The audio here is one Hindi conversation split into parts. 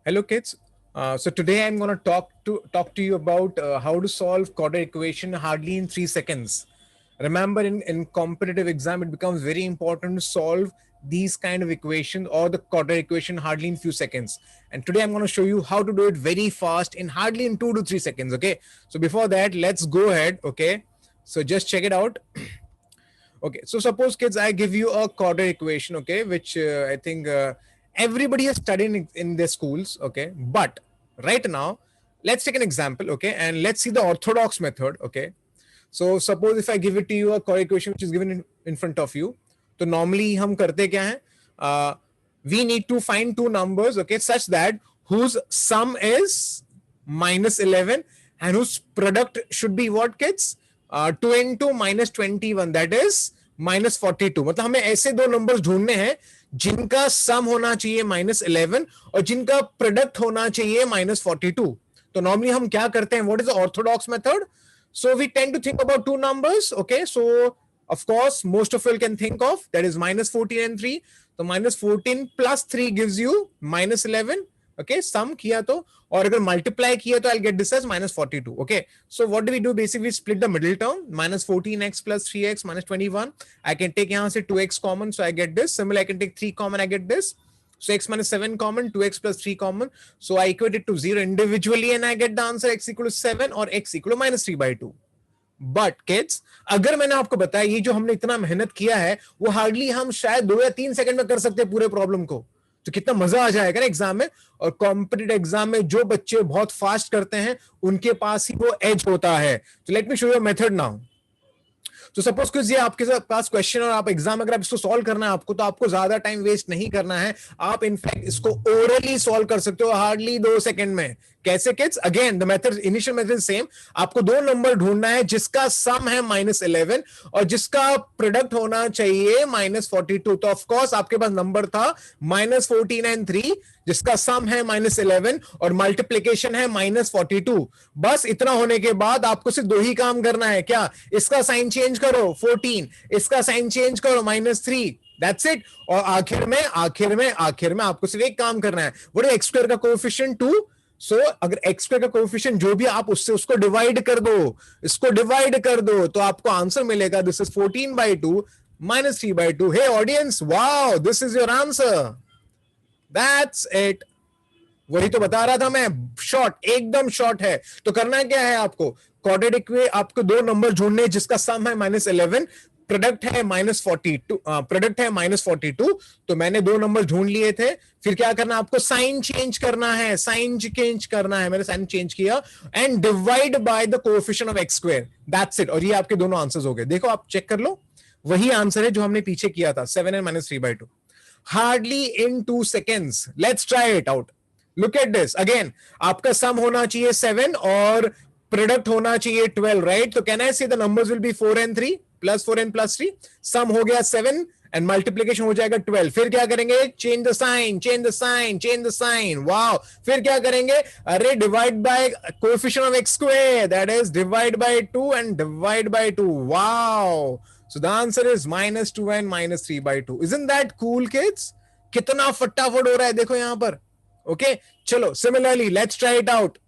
Hello, kids. So today I'm going to talk to you about how to solve quadratic equation hardly in 3 seconds. Remember, in competitive exam, it becomes very important to solve these kind of equations or the quadratic equation hardly in few seconds. And today I'm going to show you how to do it very fast in hardly in 2 to 3 seconds. Okay. So before that, let's go ahead. Okay. So just check it out. Okay, so suppose kids, I give you a quadratic equation, okay, which I think everybody has studied in their schools, okay. But right now, let's take an example, okay, and let's see the orthodox method, okay. So suppose if I give it to you a quadratic equation which is given in front of you, तो normally हम करते क्या हैं? We need to find two numbers, okay, such that whose sum is -11 and whose product should be what, kids? 2 into -21, that is -42. मतलब हमें ऐसे दो नंबर्स ढूंढने हैं जिनका सम होना चाहिए -11 और जिनका प्रोडक्ट होना चाहिए -42. तो नॉर्मली हम क्या करते हैं? What is the Orthodox method? So we tend to think about two numbers. Okay, so of course most of you can think of that is -14 and 3. So -14 plus 3 gives you -11. Okay, sum किया तो, और अगर multiply किया तो I'll get this as -42. Okay, so what do we do? Basically we split the middle term, -14x plus 3x -21. I can take यहाँ से 2x common, so I get this. Similarly, I can take 3 common, I get this. So x minus 7 common, 2x plus 3 common. So I equate it to 0 individually and I get the answer x equal to 7 or x equal to -3/2. But kids, अगर मैंने आपको बताया ये जो हमने इतना मेहनत किया है वो हार्डली हम शायद 2 या 3 सेकंड में कर सकते हैं पूरे प्रॉब्लम को, तो कितना मजा आ जाएगा ना एग्जाम में. और कॉम्पिटिटिव एग्जाम में जो बच्चे बहुत फास्ट करते हैं उनके पास ही वो एज होता है. तो let me show you method now. तो सपोज कुछ ये आपके पास क्वेश्चन और आप एग्जाम अगर आप इसको सॉल्व करना है आपको, तो आपको ज्यादा टाइम वेस्ट नहीं करना है. आप इनफैक्ट इसको ओरली सॉल्व कर सकते हो हार्डली 2 सेकंड में. कैसे kids? Again the method, initial method same. आपको दो नंबर ढूंढना है जिसका सम है -11 और जिसका प्रोडक्ट होना चाहिए -42. तो ऑफ कोर्स आपके पास नंबर था -14 एंड 3 जिसका सम है -11 और मल्टीप्लीकेशन है -42. बस इतना होने के बाद आपको सिर्फ दो ही काम करना है. क्या? इसका साइन चेंज करो 14, इसका साइन चेंज करो -3. That's it. और आखिर में आपको सिर्फ एक काम करना है. वो एक्स स्क्वायर का कोएफिशिएंट 2. सो अगर एक्स स्क्वायर का कोएफिशिएंट जो भी आप उससे उसको डिवाइड कर दो, इसको डिवाइड कर दो, तो आपको आंसर मिलेगा. This is 14/2 -3/2. Hey audience, wow, this is your answer. That's it. वही तो बता रहा था मैं, शॉर्ट, एकदम शॉर्ट है. तो करना क्या है आपको? क्वाड्रेटिक में आपको दो नंबर ढूंढने जिसका सम है -11, प्रोडक्ट है -42, प्रोडक्ट है -42. तो मैंने दो नंबर ढूंढ लिए थे. फिर क्या करना आपको? साइन चेंज करना है, साइन चेंज करना है. मैंने साइन चेंज किया and divide by the coefficient of x square. That's it. और ये आपके दोनों आंसर्स हो गए. देखो आप चेक कर लो, वही आंसर है जो हमने पीछे किया था, 7 and -3/2. Hardly in 2 seconds. Let's try it out. Look at this again. आपका सम होना चाहिए 7 और प्रोडक्ट होना चाहिए 12, राइट? तो कैन आई से the numbers will be 4 and 3 +4 and +3. सम हो गया 7 एंड मल्टीप्लीकेशन हो जाएगा 12. फिर क्या करेंगे? Change the sign, change the sign, change the sign. Wow. फिर क्या करेंगे? अरे divide by coefficient of x square, that is divide by 2 and divide by 2. Wow. So the answer is -2 and -3/2. Isn't that cool, kids? कितना फटाफट हो रहा है देखो यहां पर. ओके, चलो similarly let's try it out.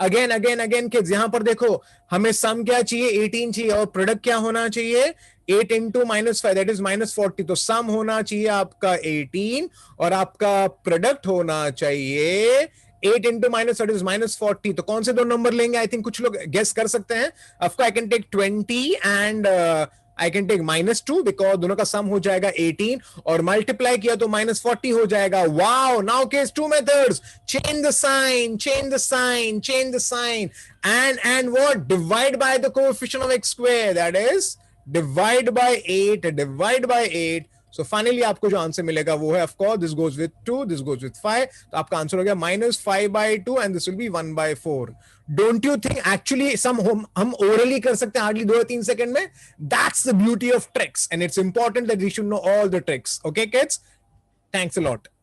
Again kids, यहां पर देखो हमें सम क्या चाहिए? 18 चाहिए और प्रोडक्ट क्या होना चाहिए? 8 into -5, दैट इज -40. तो सम होना चाहिए आपका 18 और आपका प्रोडक्ट होना चाहिए 8 into -40. तो कौन से दो नंबर लेंगे? आई थिंक कुछ लोग गेस कर सकते हैं. Of course I can take 20 and I can take -2 because दोनों का सम हो जाएगा 18 और मल्टीप्लाई किया तो -40 हो जाएगा. Wow. Now case two methods. Change the sign, change the sign, change the sign and what? Divide by the coefficient of x square, that is divide by 8. So finally आपको जो आंसर मिलेगा वो है, of course this goes with 2, this goes with 5. तो आपका आंसर हो गया -5/2 and this will be 1/4. Don't you think actually some हम orally कर सकते हैं हार्डली 2 या 3 सेकंड में? That's the beauty of tricks and it's important that we should know all the tricks. Okay kids? Thanks a lot.